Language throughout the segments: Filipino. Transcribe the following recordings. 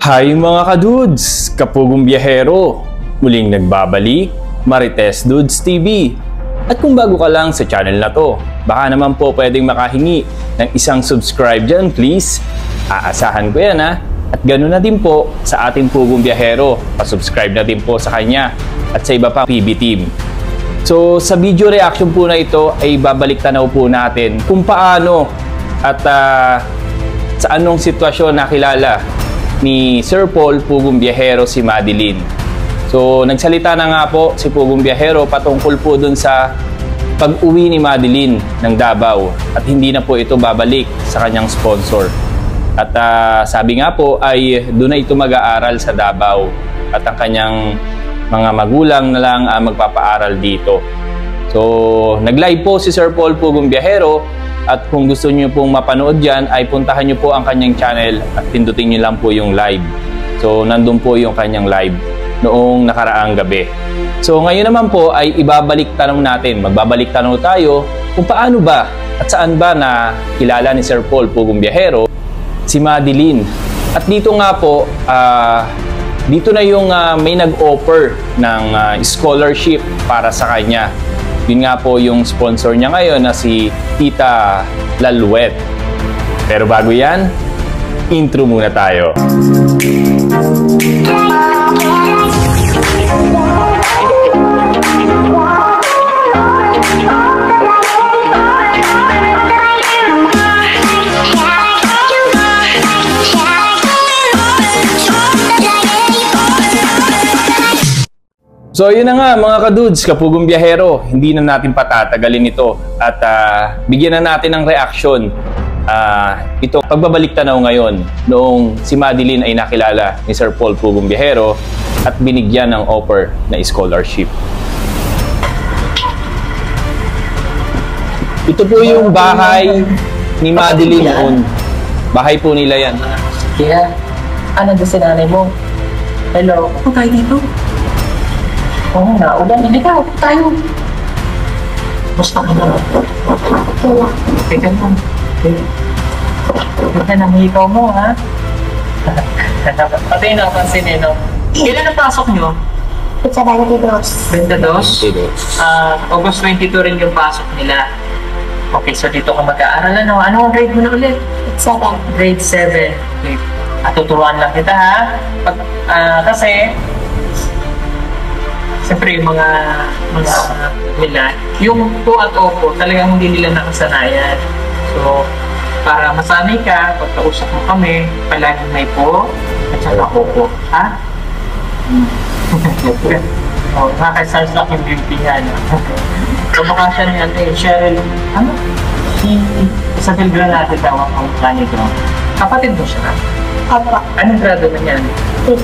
Hi mga kadudes! Kapugong biyahero! Muling nagbabalik, Marites Dudes TV. At kung bago ka lang sa channel na to, baka naman po pwedeng makahingi ng isang subscribe dyan please. Aasahan ko yan ha. At ganoon na din po sa ating pugong biyahero. Pa-subscribe na din po sa kanya at sa iba pang PB team. So sa video reaction po na ito ay babalik tanaw po natin kung paano at sa anong sitwasyon nakilala ni Sir Paul Pugong Biyahero si Madeline. So nagsalita na nga po si Pugong Biyahero patungkol po dun sa pag-uwi ni Madeline ng Davao at hindi na po ito babalik sa kanyang sponsor. At sabi nga po ay doon na ito mag-aaral sa Davao at ang kanyang mga magulang na lang magpapaaral dito. So nag-live po si Sir Paul Pugong Biyahero. At kung gusto niyo pong mapanood yan, ay puntahan niyo po ang kanyang channel at pindutin niyo lang po yung live. So, nandun po yung kanyang live noong nakaraang gabi. So, ngayon naman po ay ibabalik tanong natin. Magbabalik tanong tayo kung paano ba at saan ba na kilala ni Sir Paul Pugong Biyahero si Madeline. At dito nga po, dito na yung may nag-offer ng scholarship para sa kanya. Yun nga po yung sponsor niya ngayon na si Tita Laluet. Pero bago yan, intro muna tayo. So yun na nga mga kadudes, kapugong biyahero, hindi na natin patatagalin ito at bigyan na natin ng reaction. Ito, pagbabalik tanaw ngayon noong si Madeline ay nakilala ni Sir Paul Pugong Biyahero at binigyan ng offer na scholarship. Ito po yung bahay ni Madeline noon. Bahay po nila yan. Kaya, ano doon si nanay mo? Hello, ako tayo dito. Oo nga, ulan. Hindi ka, tayo. Basta ka na. Teka lang. Teka na, hikaw mo, ha? Pati napansin eh, no? Kailan ang pasok nyo? Sa 22. 22? August 22 rin yung pasok nila. Okay, so dito ka mag-aaral, ano? Ano ang grade mo na ulit? 7. Grade 7. Okay. Tuturuan lang kita, ha? Kasi, siyempre yung mga nila, yung po at opo, talagang hindi nila nakasanayan. So, para masanay ka, pagkausap mo kami, palaging may po, at saka opo. Ha? O, nakaka-start lang yung beauty yan. So, baka siya niyan, Cheryl, ano? Si Isabel Granate daw ang kanito. Kapatid mo siya? Opo. Anong grado na yan? 5.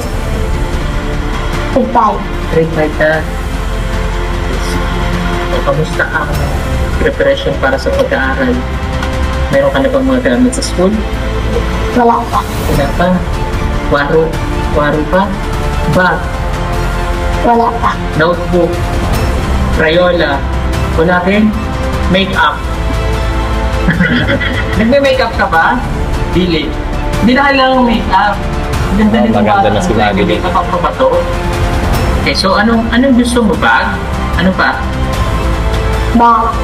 Grade 5 na. So, kamusta ang preparation para sa pag-aaral? Meron ka na bang mga gamit sa school? Wala pa. Wala pa. Waro pa? Bag? Wala pa. Notebook? Crayola? Wala rin? Make-up? Nagme-make-up ka ba? Dili. Hindi na kailangan make-up. Maganda na si Madeline. Make-up ang pabato. Okay, so anong gusto mo? Bag? Ano pa? Bag.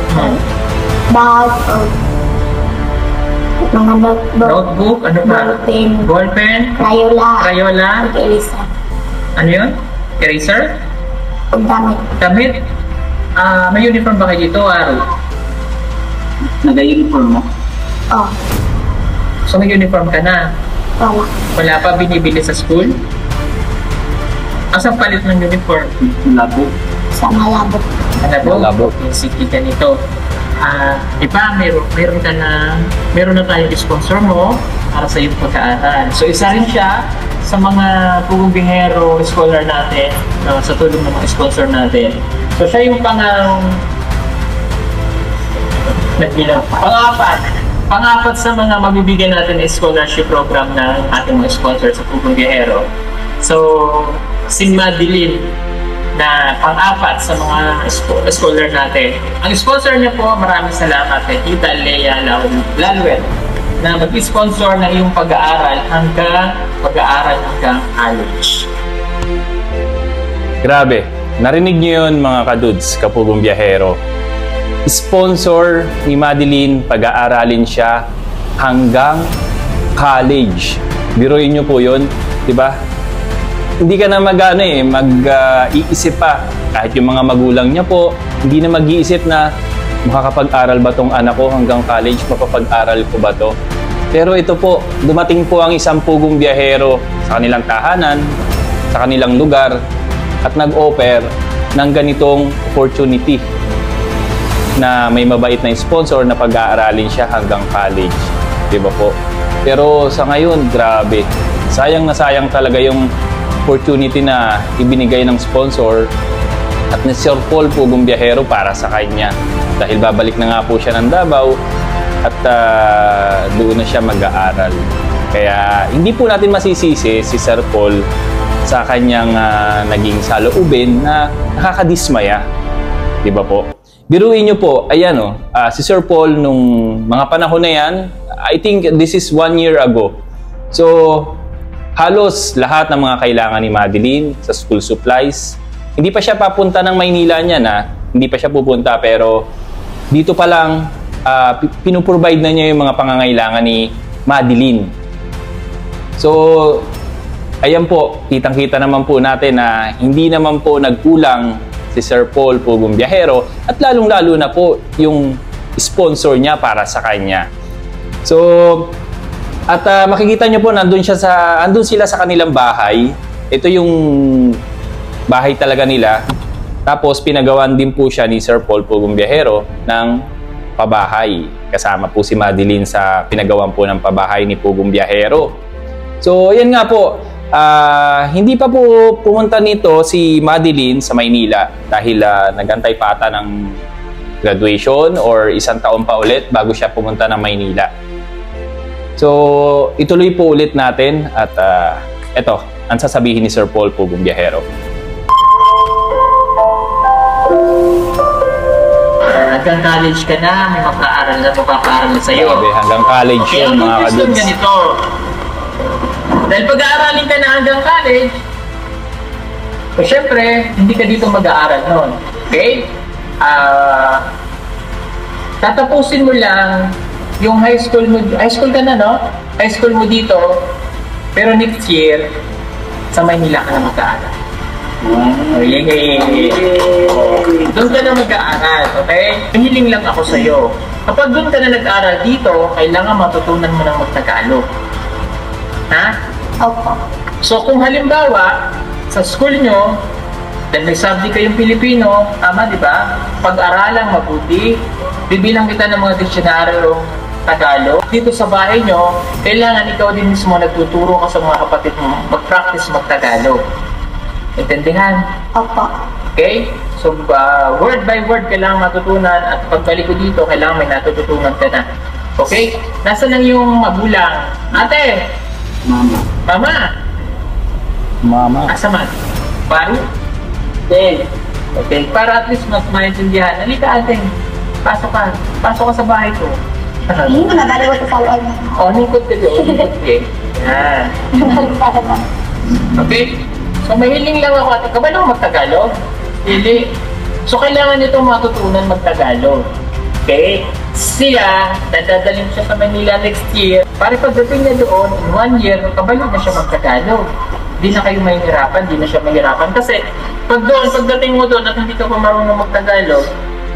Bag. Mga notebook. Notebook? Ano pa? Ballpen. Ballpen? Crayola. Crayola? Eraser. Ano yun? Eraser? Damit. Damit? May uniform ba kayo dito, Aro? Nag-uniform mo? Oh. So may uniform ka na? Wala. Wala pa binibili sa school? Asang palit ng uniform? Labo. Sa Malabo. Labo? Sige ganito. Meron na tayong sponsor mo para sa iyong pagkaaral. So isa rin siya sa mga Pugong Biyahero scholar natin sa tulong ng mga sponsor natin. So siya yung pang-apat sa mga mabibigyan natin na scholarship program ng ating mga sponsor sa Pugong Biyahero. So si Madeline na pang-apat sa mga scholar natin. Ang sponsor niya po, maraming salamat kay Tita Lea Laluet. na mag-sponsor ng iyong pag-aaral hanggang college. Grabe, narinig niyo yun mga kadudes, kapugong biyahero. Sponsor ni Madeline, pag-aaralin siya hanggang college. Biruin niyo po yun, di ba? Hindi ka na mag-iisip pa. Kahit yung mga magulang niya po, hindi na mag-iisip na makakapag-aral ba tong anak ko hanggang college, mapapag-aral ko ba to? Pero ito po, dumating po ang isang pugong biyahero sa kanilang tahanan, sa kanilang lugar, at nag-offer ng ganitong opportunity na may mabait na sponsor na pag-aaralin siya hanggang college. Diba po? Pero sa ngayon, grabe. Sayang na sayang talaga yung opportunity na ibinigay ng sponsor at ni Sir Paul Pugong Biyahero para sa kanya. Dahil babalik na nga po siya ng Davao at doon na siya mag-aaral. Kaya hindi po natin masisisi si Sir Paul sa kanyang naging saloobin na nakakadismaya. Diba po? Biruin nyo po, ayan si Sir Paul nung mga panahon na yan, I think this is 1 year ago. So, halos lahat ng mga kailangan ni Madeline sa school supplies. Hindi pa siya papunta ng Maynila niya hindi pa siya pupunta, pero dito pa lang pinuprovide na niya yung mga pangangailangan ni Madeline. So, ayan po, kitang-kita naman po natin na hindi naman po nagkulang si Sir Paul Pugong Biyahero at lalong-lalo na po yung sponsor niya para sa kanya. So, at makikita niyo po andun sila sa kanilang bahay. Ito yung bahay talaga nila. Tapos pinagawan din po siya ni Sir Paul Pugong Biyahero ng pabahay. Kasama po si Madeline sa pinagawan po ng pabahay ni Pugong Biyahero. So, ayan nga po. Hindi pa po pumunta nito si Madeline sa Maynila dahil nagantay pa ata ng graduation or isang taon pa ulit bago siya pumunta ng Maynila. So, ituloy po ulit natin at eto, ang sasabihin ni Sir Paul Pugong Biyahero. Hanggang college ka na, may magpapaaral na sa'yo. Sabi, hanggang college yun, mga kadudes. Ganito. Dahil pag-aaralin ka na hanggang college, so syempre, hindi ka dito mag-aaral noon. Okay? Tatapusin mo lang yung high school mo. High school ka na, no? High school mo dito, pero next year, sa Maynila ka na mag-aaral. Doon ka na mag-aaral, okay? Hiling lang ako sa'yo. Kapag doon ka na nag-aaral dito, kailangan matutunan mo ng mag-Tagalog. Ha? Opo. So kung halimbawa, sa school nyo, dahil may subject kayong Pilipino, tama di ba? Pag-aralang mabuti, bibilang kita ng mga diksyonaryo Tagalog. Dito sa bahay nyo, kailangan ikaw din mismo nagtuturo ka sa mga kapatid mo, mag-practice mag-Tagalog. Intindihan? Opo. Okay? So, word by word kailangan matutunan at pagbalik ko dito, kailangan may natututunan ka na. Okay? Nasaan lang yung magulang? Ate! Mama. Mama! Mama. Asa man? Paru? Then, okay, para at least mas maintindihan. Halika ate, pasok ka. Pasok ka sa bahay ko. Hindi mo nagaliwa sa loob. O, ningkot ka doon. Okay. Yan. Okay? So, mahiling lang ako ate. Kabalo ako mag-Tagalog? Hindi. So, kailangan nito matutunan mag-Tagalog. Okay? Siya, dadalhin siya sa Manila next year. Para pagdating niya doon, in 1 year, kabalo na siya mag-Tagalog. Di na kayo mahihirapan, di na siya mahirapan. Kasi pag doon, pagdating mo doon at hindi ka pa marunong mag-Tagalog,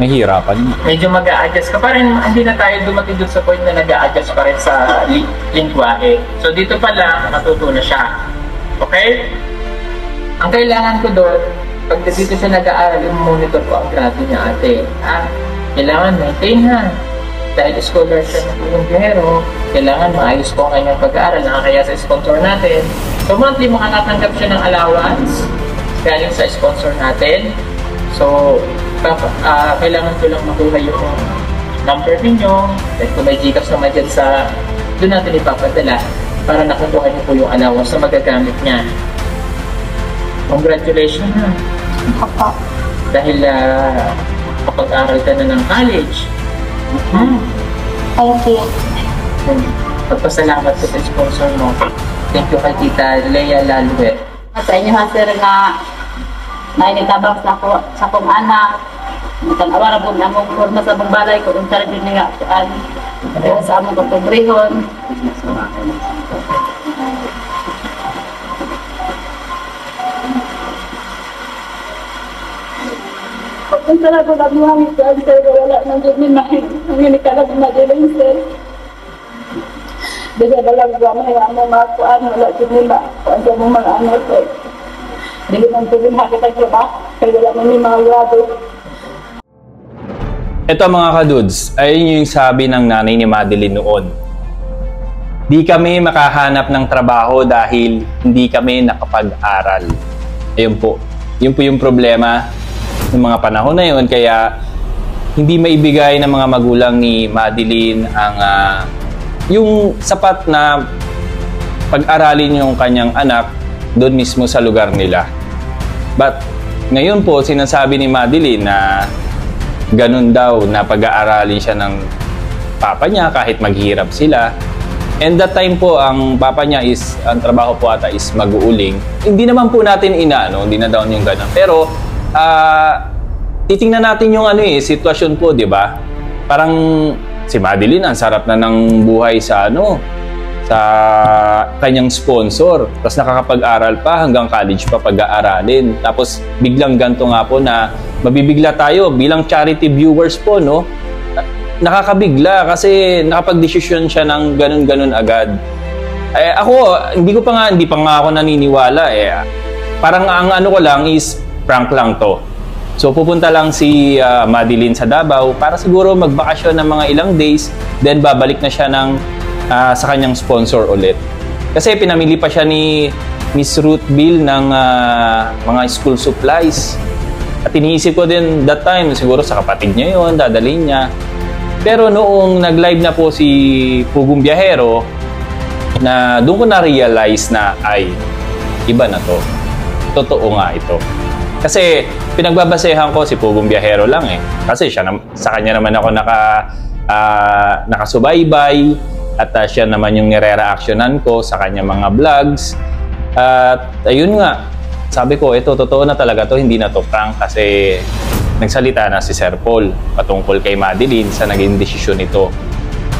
Mahirapan. medyo mag-a-adjust ka pa rin. Hindi na tayo dumating doon sa point na nag-a-adjust pa rin sa lingwahe. So dito pa lang, matuto na siya. Okay? Ang kailangan ko doon, pag dito siya nag-aaral, yung monitor ko ang grado niya ate. Kailangan maintain ha. Dahil scholar siya ng Pugong Biyahero, kailangan maayos po ang kanyang pag-aaral na kaya sa sponsor natin. So monthly makakatanggap siya ng allowance galing sa sponsor natin. So kailangan ko lang makuha yung number ninyo. At kung may Gcash naman dyan doon natin ipapadala para nakukuha niyo po yung allowance na magagamit niya. Congratulations ha. Opo. Dahil kapag-aral ka na ng college. Thank you. Pagpasalamat ko sa sponsor mo. Thank you kay Tita Lea Lalue. At sa inyo ha, sir, na nainitabang sa akong anak. Tanawa na po na among forma sa among balay ko. Kung sarap yun nga sa among kapobrehon. Kung sarap ko lang buhangin sa sir, wala nang dyan ang inikalag na dyan, sir. Bisa dalam gua yang mau makuan wala nila kuan sa mga ano to. Dili man tulong kita ba kaya wala man ni mga grado. Ito mga kadudes, ayun yung sabi ng nanay ni Madeline noon. Di kami makahanap ng trabaho dahil hindi kami nakapag-aral. Ayun po. Yun po yung problema ng mga panahon na yun. Kaya hindi maibigay ng mga magulang ni Madeline ang yung sapat na pag-aralin yung kanyang anak doon mismo sa lugar nila. But ngayon po, sinasabi ni Madeline na ganun daw na pag-aaralin siya ng papa niya kahit maghirap sila. And that time po, ang papa niya is, ang trabaho po ata is mag-uuling. Hindi naman po natin hindi na down yung ganun. Pero, titingnan natin yung sitwasyon po, di ba? Parang si Madeline, ang sarap na ng buhay sa sa kanyang sponsor. Tapos nakakapag-aral pa, hanggang college pa pag-aaralin. Tapos biglang ganito nga po na mabibigla tayo bilang charity viewers po, no? Nakakabigla kasi nakapag-desisyon siya ng ganun-ganun agad. Ako, hindi pa nga ako naniniwala Parang ang ko lang is prank lang to. So pupunta lang si Madeline sa Davao para siguro magbakasyon ng mga ilang days, then babalik na siya sa kanyang sponsor ulit. Kasi pinamili pa siya ni Miss Ruth Bill ng mga school supplies. At iniisip ko din that time, siguro sa kapatid niya yun, dadalhin niya. Pero noong nag-live na po si Pugong Biyahero, na doon ko na-realize na iba na to. Totoo nga ito. Kasi pinagbabasehan ko si Pugong Biyahero lang Kasi sa kanya naman ako nakasubaybay at siya naman yung nire-reactionan ko sa kanya mga vlogs. At ayun nga, sabi ko, ito totoo na talaga to, hindi na to prank kasi nagsalita na si Sir Paul patungkol kay Madeline sa naging desisyon nito.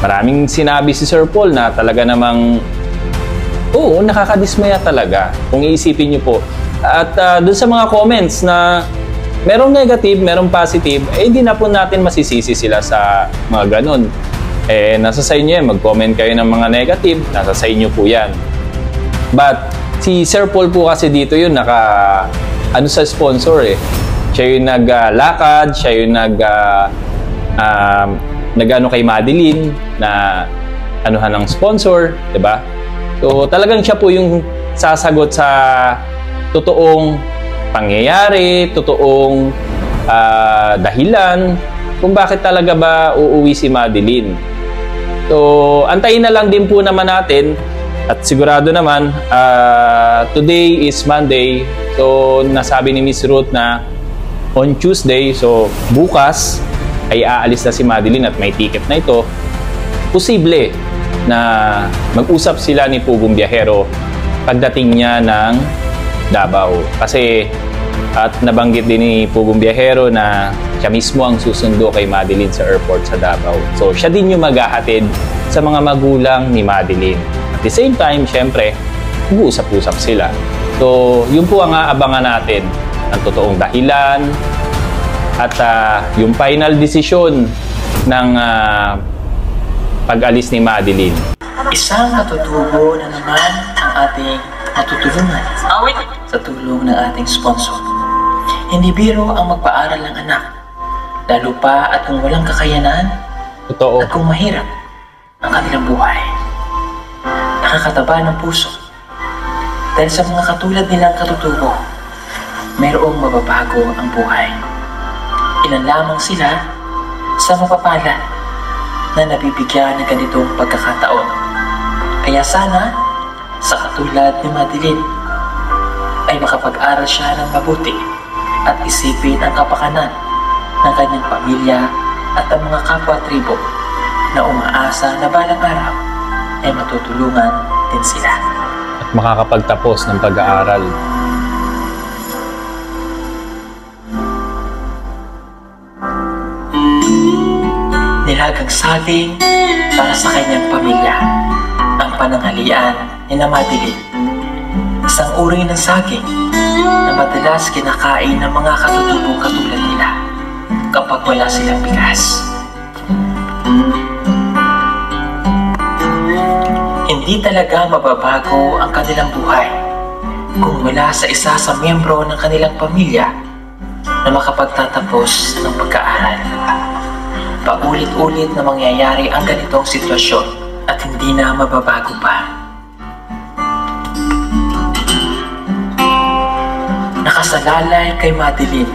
Maraming sinabi si Sir Paul na talaga namang nakakadismaya talaga kung iisipin niyo po. At dun sa mga comments na merong negative, merong positive, hindi na po natin masisisi sila sa mga ganun. Nasa sa inyo yan, mag-comment kayo ng mga negative, nasa sa inyo po yan. But si Sir Paul po kasi dito yun, sa sponsor Siya yung naglakad, siya yung nag-ano kay Madeline na anuhan ng sponsor, 'di ba? So talagang siya po yung sasagot sa totoong pangyayari, totoong dahilan kung bakit talaga ba uuwi si Madeline. So antayin na lang din po naman natin at sigurado naman today is Monday. So nasabi ni Miss Ruth na on Tuesday, so bukas ay aalis na si Madeline at may ticket na ito. Posible na mag-usap sila ni Pugong Biyahero pagdating niya ng Davao. Kasi at nabanggit din ni Pugong Biyahero na siya mismo ang susundo kay Madeline sa airport sa Davao. So siya din yung maghahatid sa mga magulang ni Madeline. At the same time, syempre, mag-uusap-usap sila. So yun po ang aabangan natin, ang totoong dahilan at yung final decision ng pag-alis ni Madeline. Isang katutubo na naman ang ating natutulungan sa tulong ng ating sponsor. Hindi biro ang magpaaral ng anak, lalo pa at kung walang kakayanan at kung mahirap ang kanilang buhay. Nakakataba ng puso dahil sa mga katulad nilang katutubo, mayroong mababago ang buhay. Ilan lamang sila sa mapapala na nabibigyan ng ganitong pagkakataon. Kaya sana, sa katulad ni Madeline, ay makapag-aral siya ng mabuti at isipin ang kapakanan ng kanyang pamilya at ang mga kapwa-tribo na umaasa na balang araw ay matutulungan din sila. At makakapagtapos ng pag-aaral. Nilagang saging para sa kanyang pamilya ang pananghalian ni Madeline. Isang uri ng saging na madalas kinakain ng mga katutubong katulad nila kapag wala silang bigas. Hindi talaga mababago ang kanilang buhay kung wala sa isa sa miyembro ng kanilang pamilya na makapagtatapos ng pag-aaral. Paulit-ulit na mangyayari ang ganitong sitwasyon at hindi na mababago pa. Nakasalalay kay Madeline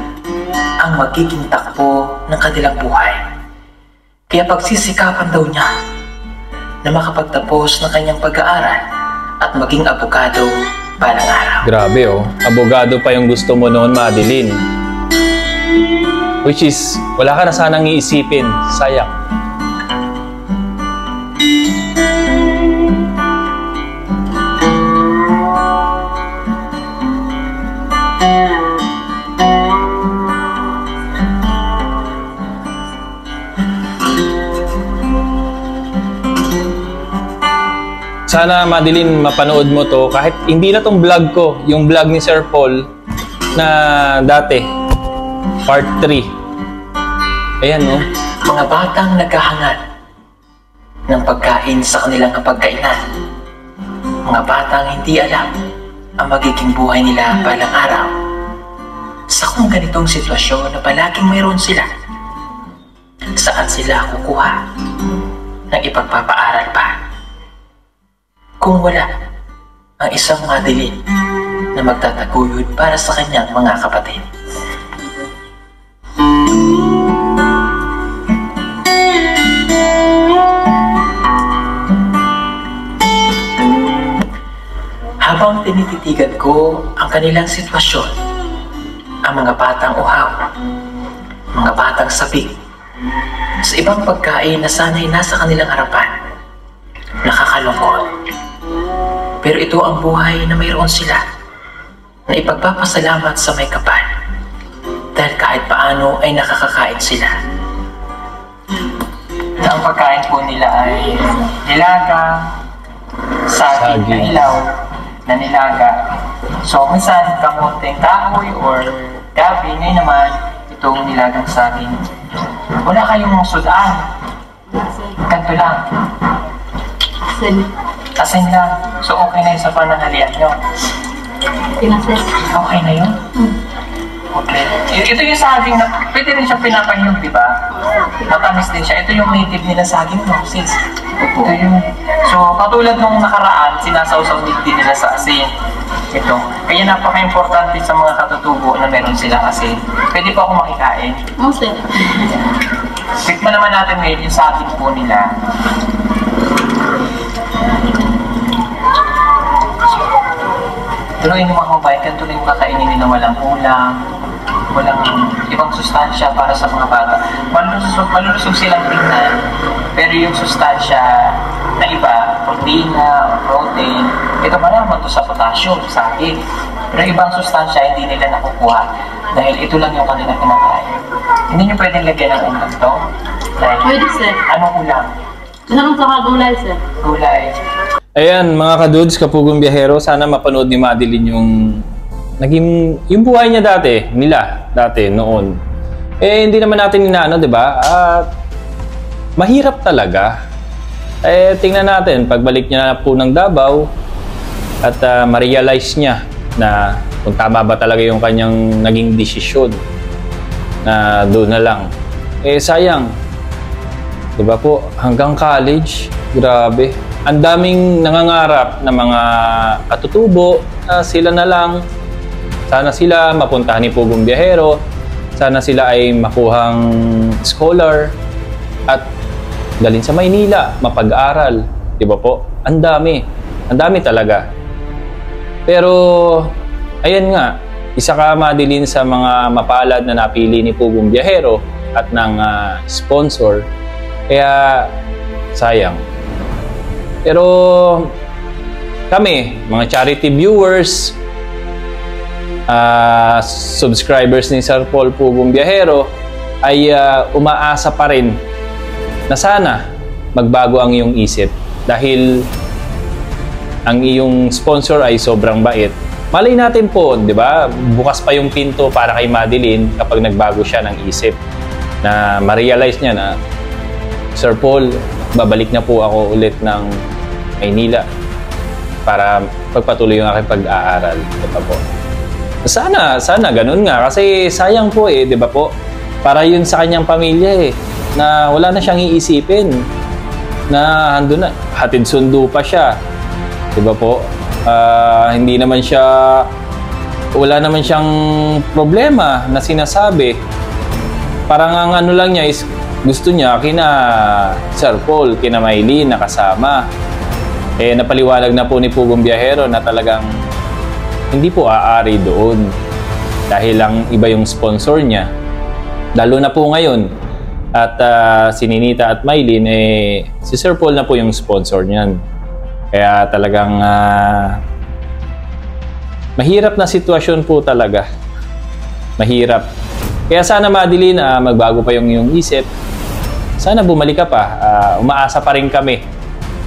ang magiging takbo ng kanilang buhay. Kaya pagsisikapan daw niya na makapagtapos ng kanyang pag-aaral at maging abogado balang araw. Grabe oh, abogado pa yung gusto mo noon, Madeline. Which is, wala ka na sanang iisipin. Sayang. Sana, Madeline, mapanood mo to. Kahit hindi na tong vlog ko, yung vlog ni Sir Paul na dati, part 3. Ayan, no? Mga batang naghahangad ng pagkain sa kanilang kapagkainan. Mga batang hindi alam ang magiging buhay nila balang araw. Sa kung ganitong sitwasyon na palaging mayroon sila, saan sila kukuha ng ipagpapaaral pa? Kung wala ang isang Madeline na magtataguyod para sa kanyang mga kapatid. Habang tinititigan ko ang kanilang sitwasyon, ang mga batang uhaw, mga batang sabik, sa ibang pagkain na sana'y nasa kanilang harapan, nakakalungkot. Pero ito ang buhay na mayroon sila na ipagpapasalamat sa may kapal dahil kahit paano ay nakakakain sila. Ang pagkain po nila ay nilaga, saging na ilaw, na nilaga. So, minsan kamuting kahoy or gabi. Ngayon naman, itong nilagang saging. Wala kayong sudan. Ganito lang. Asin lang. So, okay na yun sa pananghalian nyo. Okay na yun? Okay. Ito yung saging na, pwede rin siyang pinapahiyog, di ba? Matamis din siya. Ito yung native nila saging, no? Sis. Ito yung... So, katulad nung nakaraan, sinasawsaw din nila sa asin. Ito. Kaya napaka-importante sa mga katutubo na meron silang asin. Pwede po ako makikain. Okay. Tikman naman natin ngayon yung saging po nila. Tuloy ng mga kabayan, ganito na yung kakainin nila, walang ulam, walang ibang sustansya para sa mga bata. Malulusog silang tingnan, pero yung sustansya na iba, proteina, protein, ito malaman to sa potassium, saging. Pero ibang sustansya hindi nila nakukuha dahil ito lang yung kanilang kinakain. Hindi nyo pwedeng lagyan ng ulam to. Pwede, sir. Anong ulam? Meron sa gulay, sir. Gulay. Ayan, mga kadudes, kapugong biyahero, sana mapanood ni Madeline yung buhay niya dati, noon. Eh, hindi naman natin inaano, di ba? At mahirap talaga. Eh, tingnan natin, pagbalik niya na po ng Davao, at ma-realize niya na kung tama ba talaga yung kanyang naging desisyon na doon na lang. Eh, sayang. Di ba po, hanggang college, grabe. Ang daming nangangarap na mga katutubo na sila na lang. Sana sila mapuntahan ni Pugong Biyahero. Sana sila ay makuhang scholar at dalhin sa Maynila, mapag-aral. Di ba po? Ang dami talaga. Pero, ayan nga, isa ka, Madeline, sa mga mapalad na napili ni Pugong Biyahero at ng sponsor. Kaya, sayang. Pero kami, mga charity viewers, subscribers ni Sir Paul Pugong Biyahero, ay umaasa pa rin na sana magbago ang iyong isip dahil ang iyong sponsor ay sobrang bait. Malay natin po, di ba? Bukas pa yung pinto para kay Madeline kapag nagbago siya ng isip na ma-realize niya na, Sir Paul, babalik na po ako ulit ng Maynila para pagpatuloy yung aking pag-aaral. Diba po? Sana ganun nga kasi sayang po di ba po? Para yun sa kanyang pamilya na wala na siyang iisipin na handun na, hatid sundo pa siya. Diba po? Hindi naman siya, wala naman siyang problema na sinasabi. Parang ang ano lang niya is gusto niya kina Sir Paul, kina Maylene nakasama. Napaliwanag na po ni Pugong Biyahero na talagang hindi po aari doon dahil lang iba yung sponsor niya. Lalo na po ngayon at si Ninita at Maylene, si Sir Paul na po yung sponsor niyan. Kaya talagang mahirap na sitwasyon po talaga. Mahirap. Kaya sana Madeline, magbago pa yung iyong isip. Sana bumalik ka pa. Umaasa pa rin kami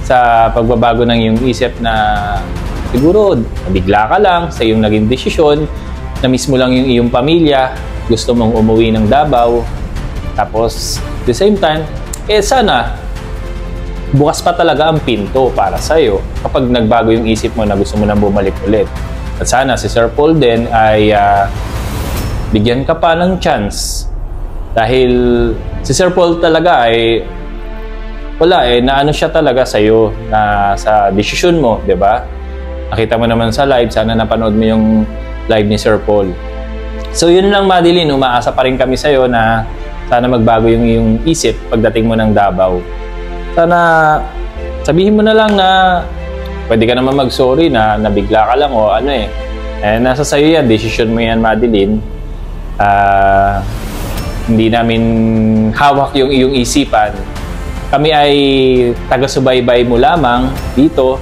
sa pagbabago ng iyong isip na siguro nabigla ka lang sa iyong naging desisyon, na mismo lang yung iyong pamilya, gusto mong umuwi ng Davao. Tapos, at the same time, sana bukas pa talaga ang pinto para sa'yo kapag nagbago yung isip mo na gusto mo nang bumalik ulit. At sana si Sir Paul din ay bigyan ka pa ng chance dahil si Sir Paul talaga ay wala naano siya talaga sa'yo na sa desisyon mo, di ba? Nakita mo naman sa live, sana napanood mo yung live ni Sir Paul. So yun lang Madeline, umaasa pa rin kami sa'yo na sana magbago yung iyong isip pagdating mo ng Davao. Sana sabihin mo na lang na pwede ka naman mag-sorry na nabigla ka lang o ano nasa sayo yan, decision mo yan Madeline. Hindi namin hawak yung iyong isipan. Kami ay taga-subaybay mo lamang dito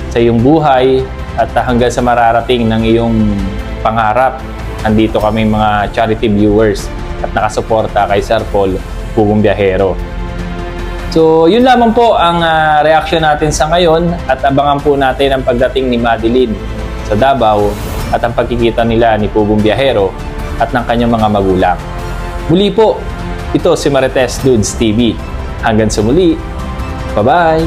sa iyong buhay at hanggang sa mararating ng iyong pangarap. Andito kami mga charity viewers at nakasuporta kay Sir Paul Pugong Biyahero. So, yun lamang po ang reaction natin sa ngayon at abangan po natin ang pagdating ni Madeline sa Davao at ang pagkikita nila ni Pugong Biyahero at ng kanyang mga magulang. Muli po, ito si Marites Dudes TV. Hanggang sa muli. Bye-bye!